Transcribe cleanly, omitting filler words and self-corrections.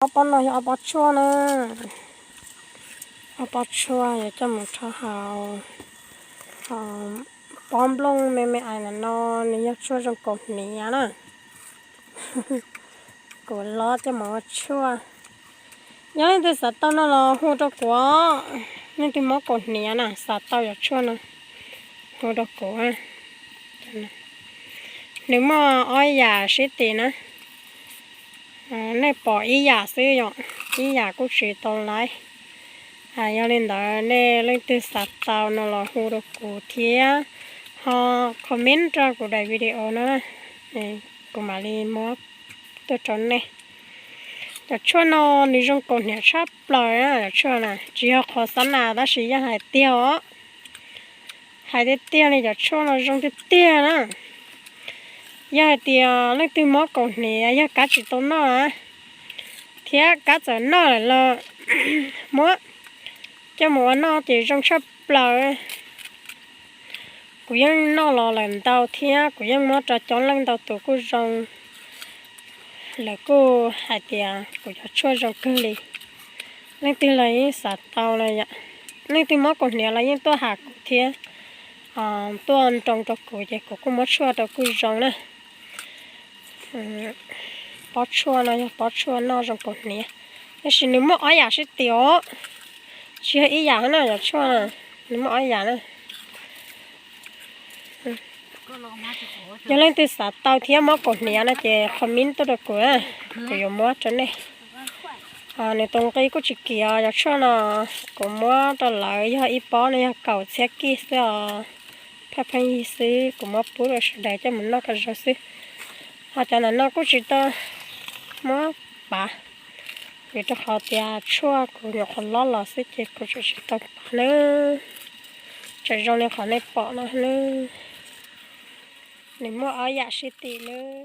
เอาปนหน่อยเอาปลชั่วนะเอาปลชั่วอย่าจะหมดท้าหาวป้อมลงไม่ไอ้น่ะนอนนี่ยักชั่วจงกดหนีนะกดล้อจะหมดชั่วยังเล่นตัวสัตว์เต้านั่นหรอหูตะกัวนี่ตัวหมอกดหนีนะสัตว์เต้าอยากชั่วนะหูตะกัวหนึ่งหม้ออ้อยยาชิตีนะในปออีหยาซื้ออย่างอีหยาก็สีตรงไรยังเล่นแต่ในเล่นตัวสัตว์เต่านั่นแหละหูดกูเทียคอมเมนต์จากกูได้วิดีโอนะกูมาเรียนมอตัวจนเนี่ยแต่ช่วงนอนนี่จงกดเนี่ยชอบปล่อยนะแต่ช่วงน่ะจีเขาขอสันนาแต่สิยังหายเตี้ยวหายเตี้ยวนี่จะช่วงเราจงเตี้ยนะยาเตียเล็กตัวมอกดเนี่ยยากัดจิตตรงนั้นเทียกัดจะนอเลยละมอจะมอนอตีจงชอบเปล่ากูยังนอรอหลังเตาเทียกูยังมอจะจอนหลังเตาตัวกูจงแล้วกูหายเตียกูจะช่วยจงกันเลยเล็กตัวเลยสัตว์เตาเลยอ่ะเล็กตัวมอกดเนี่ยเลยยังตัวหักกูเทียตัวอันตรงตัวกูจะกูมอช่วยตัวกูจงนะปอชัวนะปอชัวนอกจงกดเนี่ยแต่สินึกว่าอ้อยอยากสิเตียวเชื่ออีอยากนะอยากชัวนะนึกว่าอ้อยอยากนะยังเล่นตัวสัตว์เต่าเทียมมากดเนี่ยนะเจ้คอมมินตัวเด็กกูอ่ะกูยอมมัวจนเนี่ยในตรงนี้กูจิเกียอยากชัวนะกูมัวตลอดอยากอีป้อเนี่ยเก่าเช็คกี้เสียพักยี่สิกูมัวปุ๊บได้จะมันนอกกันจะสิจากนั้นกูจิตมัวป่ะvì cho họ tia chua của nhỏ con lót lót xí chết của chú chỉ tập nữa chạy trong này khỏi này bỏ nó nữa nếu mà ở nhà xí tì nữa